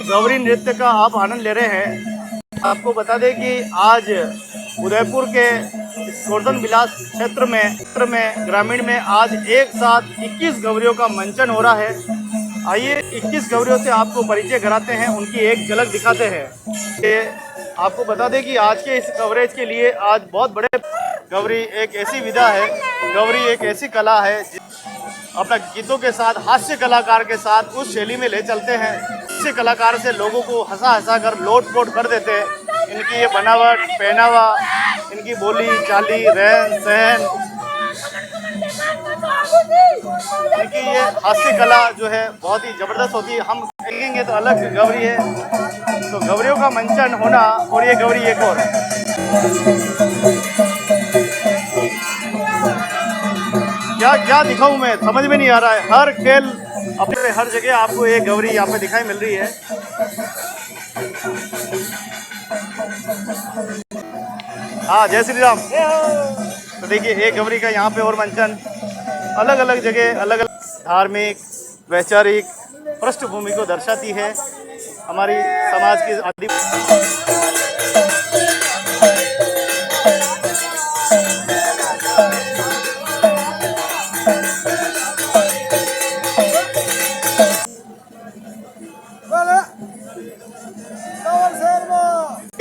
गौरी नृत्य का आप आनंद ले रहे हैं। आपको बता दें कि आज उदयपुर के गोवर्धन विलास क्षेत्र में ग्रामीण में आज एक साथ 21 गौरियों का मंचन हो रहा है। आइए 21 गौरियों से आपको परिचय कराते हैं, उनकी एक झलक दिखाते हैं। आपको बता दें कि आज के इस कवरेज के लिए आज बहुत बड़े गौरी एक ऐसी विधा है, गौरी एक ऐसी कला है अपना गीतों के साथ हास्य कलाकार के साथ उस शैली में ले चलते हैं। हास्य कलाकार से लोगों को हंसा हंसा कर लोट पोट कर देते हैं। इनकी ये बनावट, पहनावा, इनकी बोली चाली, रहन सहन, इनकी ये हास्य कला जो है बहुत ही ज़बरदस्त होती है। हम देखेंगे तो अलग गौरी है, तो गौरियों का मंचन होना और ये गौरी एक और क्या क्या दिखाऊं मैं, समझ में नहीं आ रहा है। हर खेल अपने हर जगह आपको एक गौरी यहाँ पे दिखाई मिल रही है। हाँ, जय श्री राम। तो देखिए एक गौरी का यहाँ पे और मंचन अलग अलग जगह अलग अलग धार्मिक वैचारिक पृष्ठभूमि को दर्शाती है हमारी समाज की आदि।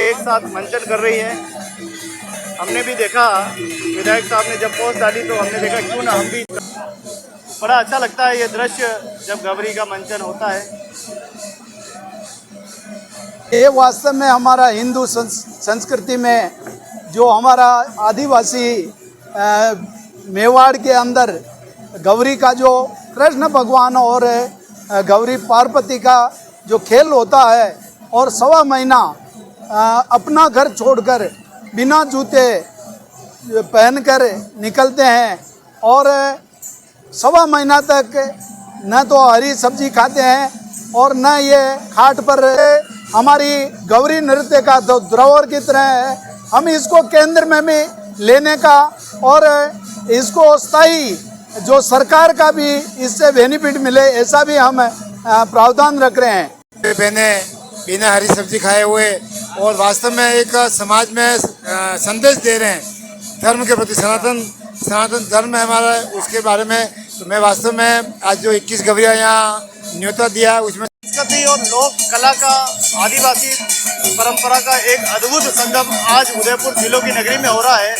एक साथ मंचन कर रही है। हमने भी देखा, विधायक साहब ने जब पोस्ट डाली तो हमने देखा क्यों ना हम भी, बड़ा अच्छा लगता है ये दृश्य जब गौरी का मंचन होता है। ये वास्तव में हमारा हिंदू संस्कृति में जो हमारा आदिवासी मेवाड़ के अंदर गौरी का जो कृष्ण भगवान और गौरी पार्वती का जो खेल होता है और 1.25 महीना अपना घर छोड़कर बिना जूते पहनकर निकलते हैं और 1.25 महीना तक न तो हरी सब्जी खाते हैं और न ये खाट पर। हमारी गौरी नृत्य का तो धरोहर की तरह है। हम इसको केंद्र में भी लेने का और इसको स्थायी जो सरकार का भी इससे बेनिफिट मिले ऐसा भी हम प्रावधान रख रहे हैं। बहने बिना हरी सब्जी खाए हुए और वास्तव में एक समाज में संदेश दे रहे हैं धर्म के प्रति। सनातन धर्म है हमारा, उसके बारे में। तो मैं वास्तव में आज जो 21 गौरियाँ यहाँ न्योता दिया उसमें संस्कृति और लोक कला का आदिवासी परंपरा का एक अद्भुत संगम आज उदयपुर जिलों की नगरी में हो रहा है।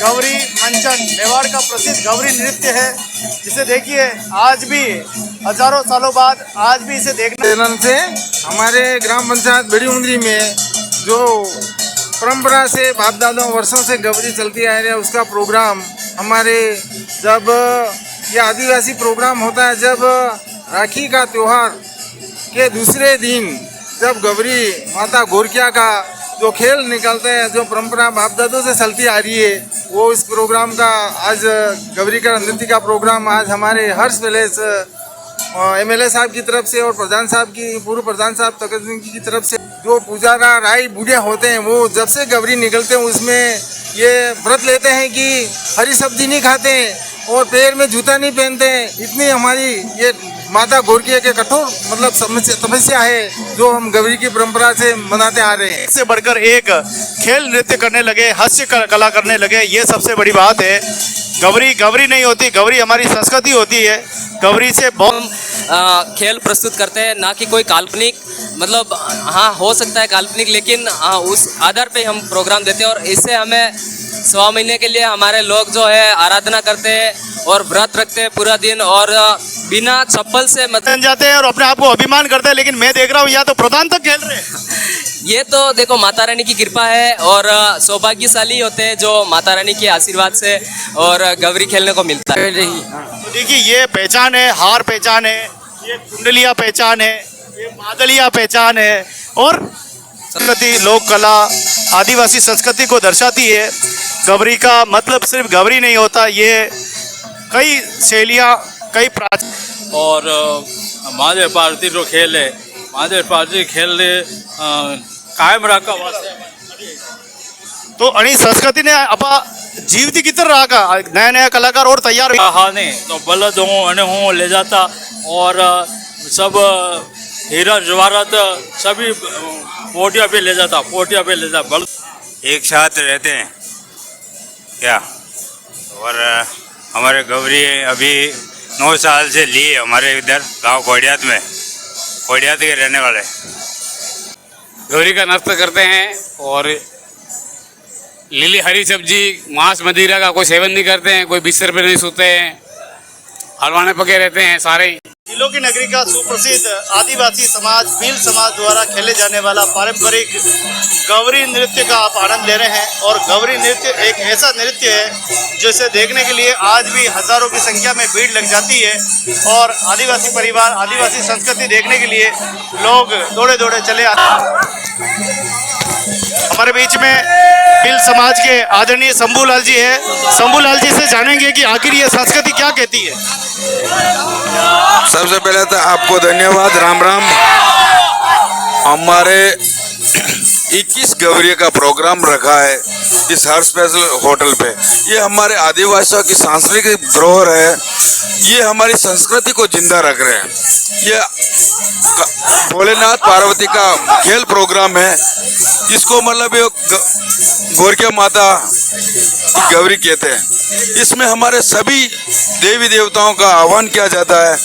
गौरी मंचन मेवाड़ का प्रसिद्ध गौरी नृत्य है, जिसे देखिए आज भी हजारों सालों बाद आज भी इसे देखने से हमारे ग्राम पंचायत बड़ी उंदरी में जो परंपरा से बाप दादा वर्षों से गौरी चलती आ रही है, उसका प्रोग्राम हमारे जब ये आदिवासी प्रोग्राम होता है, जब राखी का त्योहार के दूसरे दिन जब गौरी माता गोरकिया का जो खेल निकलते हैं, जो परंपरा बाप दादों से चलती आ रही है, वो इस प्रोग्राम का आज गौरी का नृत्य का प्रोग्राम आज हमारे हर्ष पैलेस MLA साहब की तरफ से और प्रधान साहब की पूर्व प्रधान साहब तकत सिंह की तरफ से जो पुजारा राई बूढ़े होते हैं, वो जब से गौरी निकलते हैं उसमें ये व्रत लेते हैं कि हरी सब्जी नहीं खाते और पैर में जूता नहीं पहनते हैं। इतनी हमारी ये माता गोरकिया के कठोर मतलब तपस्या है जो हम गौरी की परंपरा से मनाते आ रहे हैं। इससे बढ़कर एक खेल नृत्य करने लगे, हास्य कला करने लगे, ये सबसे बड़ी बात है। गौरी नहीं होती, गौरी हमारी संस्कृति होती है। गौरी से बहुत खेल प्रस्तुत करते हैं, ना कि कोई काल्पनिक, मतलब हाँ हो सकता है काल्पनिक, लेकिन उस आधार पे हम प्रोग्राम देते हैं और इससे हमें 1.25 महीने के लिए हमारे लोग जो है आराधना करते हैं और व्रत रखते हैं पूरा दिन और बिना चप्पल से बन जाते हैं और अपने आप को अभिमान करते हैं। लेकिन मैं देख रहा हूँ यहाँ तो प्रधान तक खेल रहे हैं। ये तो देखो माता रानी की कृपा है और सौभाग्यशाली होते हैं जो माता रानी के आशीर्वाद से और गौरी खेलने को मिलता है। तो देखिए ये पहचान है, हार पहचान है, ये कुंडलिया पहचान है, ये बादलिया पहचान है और संस्कृति लोक कला आदिवासी संस्कृति को दर्शाती है। गौरी का मतलब सिर्फ गौरी नहीं होता, ये कई शैलियाँ कई प्राचीन और महादेव पार्वती जो खेल है, महादेव पार्वती खेल कायम रखा तो आणि संस्कृति ने अपा जीवती की तरह का नया नया कलाकार और तैयार हाँ नहीं तो बलद हूँ अने हूँ ले जाता और सब हीरा जवाहरात सभी पोटिया पे ले जाता, पोटिया पे ले जाता। एक साथ रहते हैं क्या। और हमारे गौरी अभी 9 साल से लिए हमारे इधर गांव कोडियात में, कोडियात के रहने वाले। गौरी का नाश्ता करते हैं और लीली हरी सब्जी, मांस मदिरा का कोई सेवन नहीं करते हैं, कोई बिस्तर पे नहीं सोते हैं, हलवाने पके रहते हैं सारे। जिलों की नगरी का सुप्रसिद्ध आदिवासी समाज भील समाज द्वारा खेले जाने वाला पारंपरिक गौरी नृत्य का आप आनंद ले रहे हैं। और गौरी नृत्य एक ऐसा नृत्य है जिसे देखने के लिए आज भी हजारों की संख्या में भीड़ लग जाती है। और आदिवासी परिवार, आदिवासी संस्कृति देखने के लिए लोग दौड़े दौड़े चले आते हैं। हमारे बीच में भील समाज के आदरणीय शंभूलाल जी है। शंभूलाल जी से जानेंगे कि आखिर ये संस्कृति क्या कहती है। सबसे पहले तो आपको धन्यवाद, राम राम। हमारे 21 गौरी का प्रोग्राम रखा है इस हर स्पेशल होटल पे। ये हमारे आदिवासियों की सांस्कृतिक धरोहर है, ये हमारी संस्कृति को जिंदा रख रहे हैं। ये भोलेनाथ पार्वती का खेल प्रोग्राम है, इसको मतलब ये गोरखिया माता गौरी कहते हैं। इसमें हमारे सभी देवी देवताओं का आह्वान किया जाता है।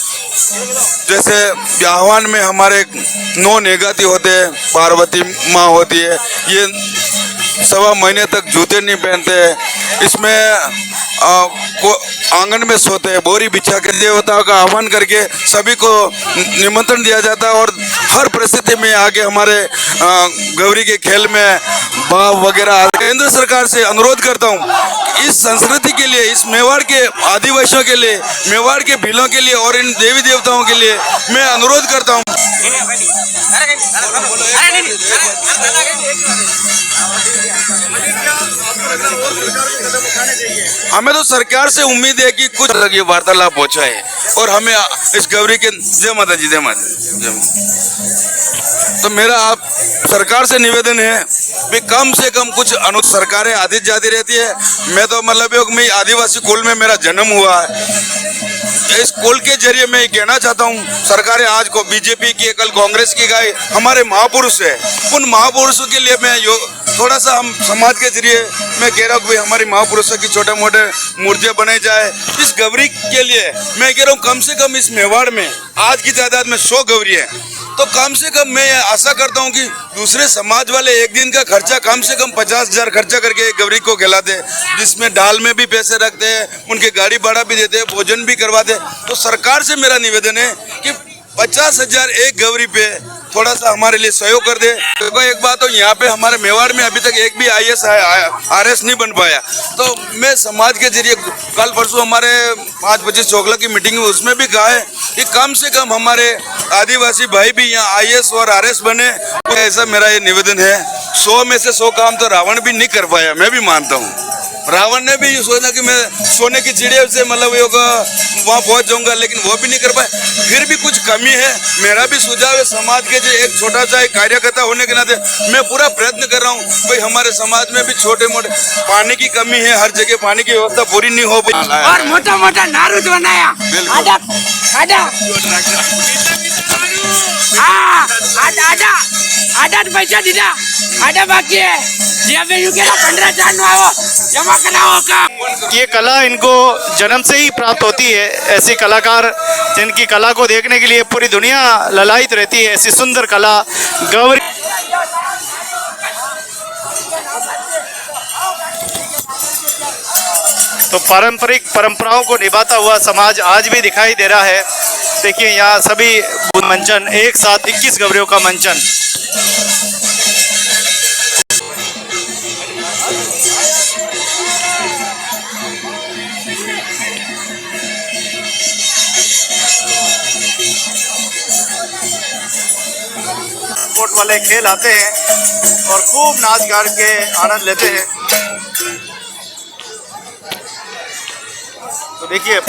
जैसे आह्वान में हमारे 9 नेगाती होते हैं, पार्वती माँ होती है, ये 1.25 महीने तक जूते नहीं पहनते हैं। इसमें आंगन में सोते हैं, बोरी बिछा के देवताओं का आह्वान करके सभी को निमंत्रण दिया जाता है। और हर परिस्थिति में आगे हमारे गौरी के खेल में भाव वगैरह। केंद्र सरकार से अनुरोध करता हूँ कि इस संस्कृति के लिए, इस मेवाड़ के आदिवासियों के लिए, मेवाड़ के भीलों के लिए और इन देवी देवताओं के लिए मैं अनुरोध करता हूँ। हमें तो सरकार से उम्मीद है कि कुछ ये वार्तालाप पहुंचाए और हमें इस गौरी के जय माता जी, जय माता जी। तो मेरा आप सरकार से निवेदन है भी कम से कम कुछ सरकारें आधी जाती रहती है। मैं तो मतलब मैं आदिवासी कुल में मेरा जन्म हुआ है। इस कुल के जरिए मैं कहना चाहता हूँ, सरकारें आज को बीजेपी की, कल कांग्रेस की गए, हमारे महापुरुष है, उन महापुरुषों के लिए मैं थोड़ा सा हम समाज के जरिए मैं कह रहा हूँ कि हमारी महापुरुषों की छोटे मोटे मूर्तियाँ बनाई जाए। इस गौरी के लिए मैं कह रहा हूँ कम से कम इस मेवाड़ में आज की तादाद में 100 गौरी है, तो कम से कम मैं आशा करता हूँ कि दूसरे समाज वाले एक दिन का खर्चा कम से कम 50,000 खर्चा करके गौरी को खिलाते, जिसमें डाल में भी पैसे रखते हैं, उनके गाड़ी भाड़ा भी देते हैं, भोजन भी करवाते। तो सरकार से मेरा निवेदन है कि 50,000 एक गौरी पे थोड़ा सा हमारे लिए सहयोग कर दे। तो एक बात तो यहाँ पे हमारे मेवाड़ में अभी तक एक भी IAS RS नहीं बन पाया। तो मैं समाज के जरिए कल परसों हमारे 5-25 चौकला की मीटिंग में उसमें भी कहा है कि कम से कम हमारे आदिवासी भाई भी यहाँ IAS और RS बने। ऐसा मेरा ये निवेदन है। 100 में से 100 काम तो रावण भी नहीं कर पाया, मैं भी मानता हूँ। रावण ने भी सोचा कि मैं सोने की चिड़िया से मतलब वहाँ पहुँच जाऊँगा, लेकिन वो भी नहीं कर पाए। फिर भी कुछ कमी है। मेरा भी सुझाव है समाज के जो एक छोटा सा एक कार्यकर्ता होने के नाते मैं पूरा प्रयत्न कर रहा हूँ भाई हमारे समाज में भी छोटे मोटे पानी की कमी है, हर जगह पानी की व्यवस्था पूरी नहीं हो पाई। और मोटा मोटा नारुद बनाया, आधा पैसा दीदा, आधा बाकी है। 15 आओ जमा कराओ का। ये कला इनको जन्म से ही प्राप्त होती है। ऐसे कलाकार जिनकी कला को देखने के लिए पूरी दुनिया ललायित रहती है, ऐसी सुंदर कला गौरी। तो पारंपरिक परंपराओं को निभाता हुआ समाज आज भी दिखाई दे रहा है। देखिए यहाँ सभी मंचन, एक साथ 21 गौरियों का मंचन। स्पोर्ट वाले खेल आते हैं और खूब नाच गाड़ के आनंद लेते हैं। तो देखिए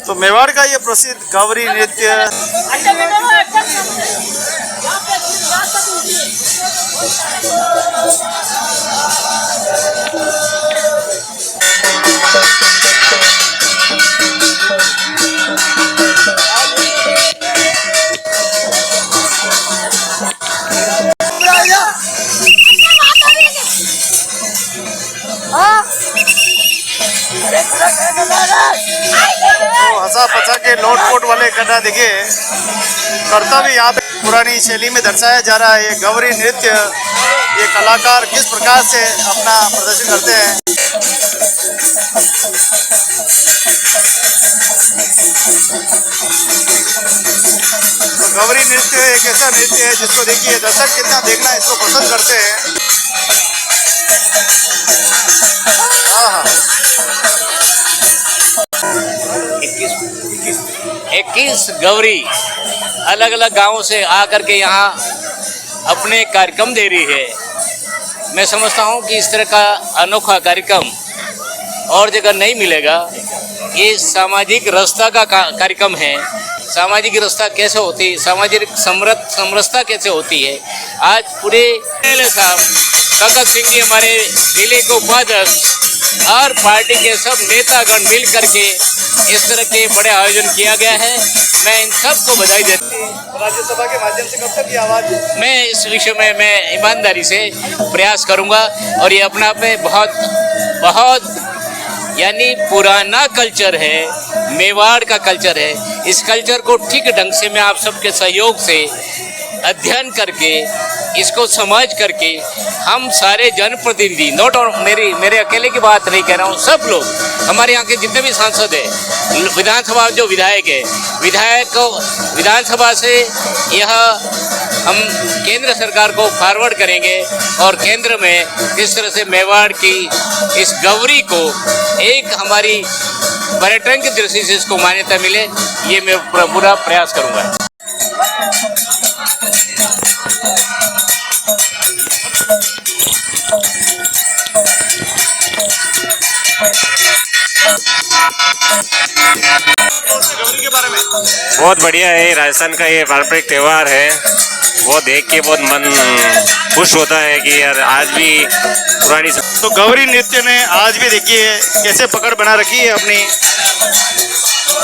तो मेवाड़ का ये प्रसिद्ध गौरी नृत्य तो हंसा पचा के लोट पोट वाले करना देखिए करता भी यहाँ पे पुरानी शैली में दर्शाया जा रहा है। ये गौरी नृत्य ये कलाकार किस प्रकार से अपना प्रदर्शन करते हैं। तो गौरी नृत्य एक ऐसा नृत्य है जिसको देखिए दर्शक कितना देखना इसको पसंद करते हैं। हाँ 21 गौरी अलग अलग गांवों से आकर के यहाँ अपने कार्यक्रम दे रही है। मैं समझता हूँ कि इस तरह का अनोखा कार्यक्रम और जगह नहीं मिलेगा। ये सामाजिक रसता का कार्यक्रम है। सामाजिक रसता कैसे होती है, सामाजिक समरसता कैसे होती है। आज पूरे साहब भगत सिंह जी हमारे जिले के उपाध्यक्ष और पार्टी के सब नेतागण मिल करके इस तरह के बड़े आयोजन किया गया है। मैं इन सबको बधाई देता हूँ। राज्यसभा के माध्यम से कब तक ये आवाज मैं इस विषय में मैं ईमानदारी से प्रयास करूंगा और ये अपने आप में बहुत यानी पुराना कल्चर है, मेवाड़ का कल्चर है। इस कल्चर को ठीक ढंग से मैं आप सबके सहयोग से अध्ययन करके इसको समझ करके हम सारे जनप्रतिनिधि नोट और मेरे अकेले की बात नहीं कह रहा हूँ, सब लोग हमारे यहाँ के जितने भी सांसद हैं, विधानसभा जो विधायक है, विधानसभा से यह हम केंद्र सरकार को फॉरवर्ड करेंगे और केंद्र में किस तरह से मेवाड़ की इस गौरी को एक हमारी पर्यटन की दृष्टि से इसको मान्यता मिले, ये मैं पूरा प्रयास करूँगा। के बारे में बहुत बढ़िया है। राजस्थान का ये पारंपरिक त्यौहार है। वो देख के बहुत मन खुश होता है कि यार आज भी पुरानी। तो गौरी नृत्य ने आज भी देखिए कैसे पकड़ बना रखी है अपनी।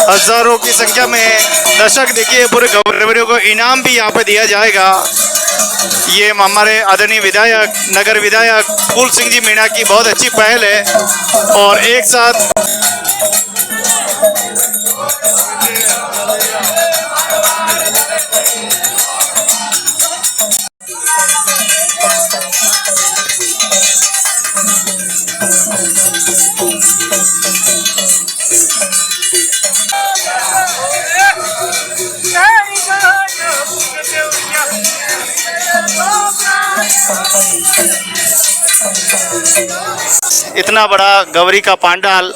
हजारों की संख्या में दर्शक देखिए पूरे गौरवरियों को इनाम भी यहाँ पे दिया जाएगा। ये हमारे आदरणीय विधायक नगर विधायक फूल सिंह जी मीणा की बहुत अच्छी पहल है और एक साथ इतना बड़ा गौरी का पंडाल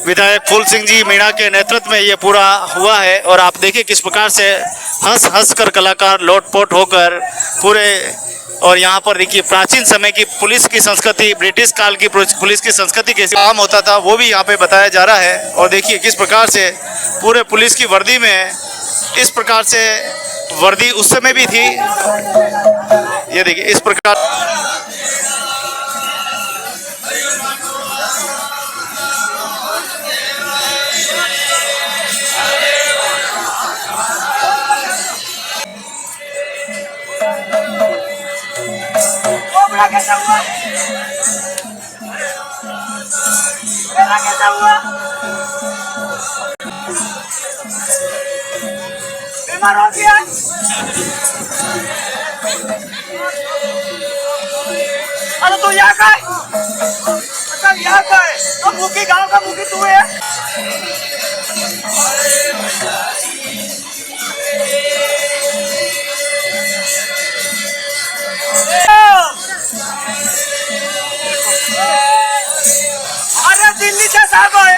विधायक फूल सिंह जी मीणा के नेतृत्व में ये पूरा हुआ है और आप देखिए किस प्रकार से हंस हंस कर कलाकार लोटपोट होकर पूरे। और यहाँ पर देखिए प्राचीन समय की पुलिस की संस्कृति, ब्रिटिश काल की पुलिस की संस्कृति कैसे काम होता था वो भी यहाँ पे बताया जा रहा है। और देखिए किस प्रकार से पूरे पुलिस की वर्दी में इस प्रकार से वर्दी उस समय भी थी। ये देखिए इस प्रकार कैसा हुआ? मेरा कैसा हुआ? बीमार हो गया? अरे तू यहाँ का है? अच्छा यहाँ का है? तो मुखी गांव का मुखी तू है? दिल्ली से साहब है,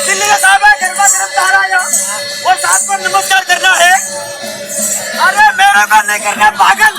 दिल्ली का साहब है, गरबा गिरफ्तार आया और साहब को नमस्कार करना है। अरे मेरे को नहीं करना पागल।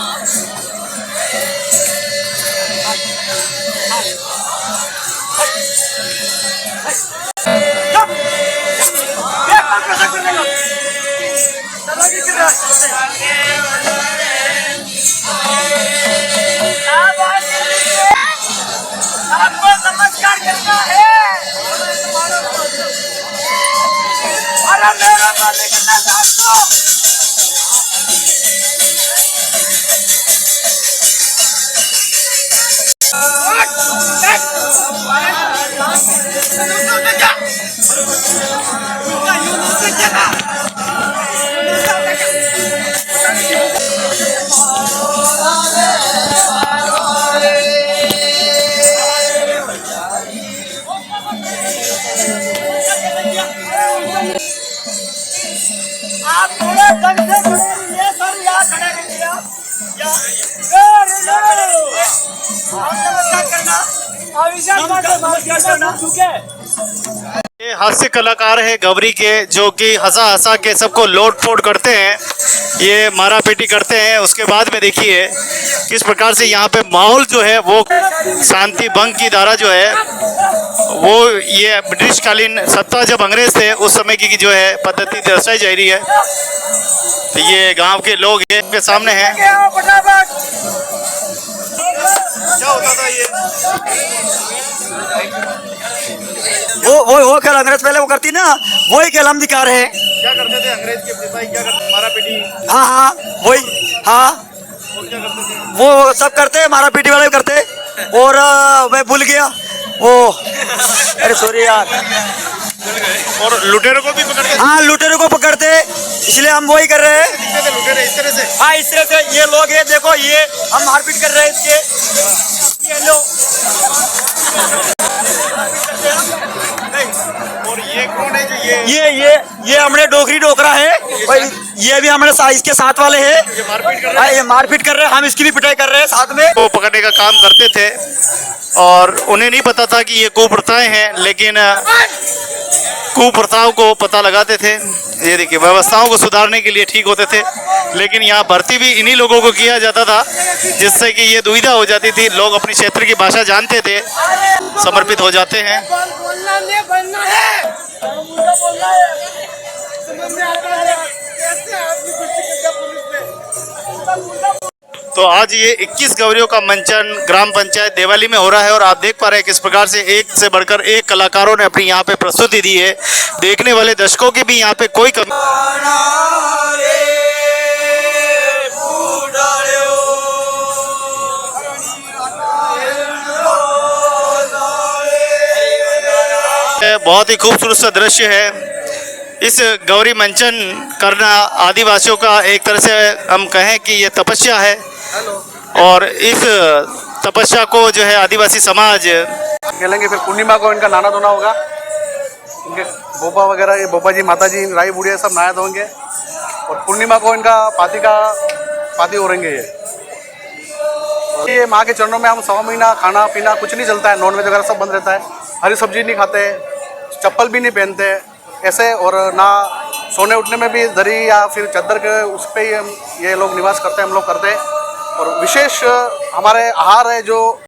आप थोड़े ढंग से खड़े रहिए सर, यहाँ खड़े रहिए आप नमस्कार करना, नमस्कार करना। ये हास्य कलाकार है गवरी के, जो कि हंसा हंसा के सबको लोट पोट करते हैं, ये मारा पीटी करते हैं। उसके बाद में देखिए किस प्रकार से यहाँ पे माहौल जो है वो शांति भंग की धारा जो है वो, ये ब्रिटिशकालीन सत्ता जब अंग्रेज थे उस समय की जो है पद्धति दर्शाई जा रही है। तो ये गांव के लोग के सामने हैं। क्या होता था ये? वो खेल अंग्रेज पहले वो करती ना, वही खेल हम दिखा रहे हैं। क्या करते थे अंग्रेज के सिपाही? क्या करते? मारा पीटी? हाँ वही, हाँ और क्या करते थे? वो सब करते, मारा पीटी वाले भी करते। और मैं भूल गया वो, अरे सॉरी यार। और लुटेरों को भी पकड़ते? हाँ लुटेरों को पकड़ते, इसलिए हम वही कर रहे हैं। दिखते थे लुटेरे इस तरह से? हाँ इस तरह से ये लोग हैं, देखो ये हम मारपीट कर रहे हैं इसके, ये लो। और ये कौन है जो ये हमने डोगरी डोकरा है, और ये भी हमारे इसके साथ वाले हैं। ये मारपीट कर रहे हैं, हम इसकी भी पिटाई कर रहे हैं साथ में। वो पकड़ने का काम करते थे और उन्हें नहीं पता था कि ये कुप्रथाएं हैं, लेकिन कुप्रथाओं को पता लगाते थे। ये देखिए व्यवस्थाओं को सुधारने के लिए ठीक होते थे, लेकिन यहाँ भर्ती भी इन्हीं लोगों को किया जाता था, जिससे कि ये दुविधा हो जाती थी। लोग अपने क्षेत्र की भाषा जानते थे, समर्पित हो जाते हैं। तो आज ये 21 गवरियों का मंचन ग्राम पंचायत देवाली में हो रहा है और आप देख पा रहे हैं किस प्रकार से एक से बढ़कर एक कलाकारों ने अपनी यहाँ पे प्रस्तुति दी है। देखने वाले दर्शकों की भी यहाँ पे कोई कमी। बहुत ही खूबसूरत सा दृश्य है। इस गौरी मंचन करना आदिवासियों का एक तरह से हम कहें कि ये तपस्या है, और इस तपस्या को जो है आदिवासी समाज खेलेंगे। फिर पूर्णिमा को इनका नहाना धोना होगा, इनके बोबा वगैरह, ये बोबा जी, माता जी, राई बूढ़िया सब नहाए धोएंगे। और पूर्णिमा को इनका पाती ओढ़ेंगे। ये माँ के चरणों में हम 100 महीना खाना पीना कुछ नहीं चलता है, नॉनवेज वगैरह सब बंद रहता है, हरी सब्जी नहीं खाते, चप्पल भी नहीं पहनते ऐसे। और ना सोने उठने में भी दरी या फिर चादर के उस पर ही ये लोग निवास करते हैं, हम लोग करते हैं। और विशेष हमारे आहार है जो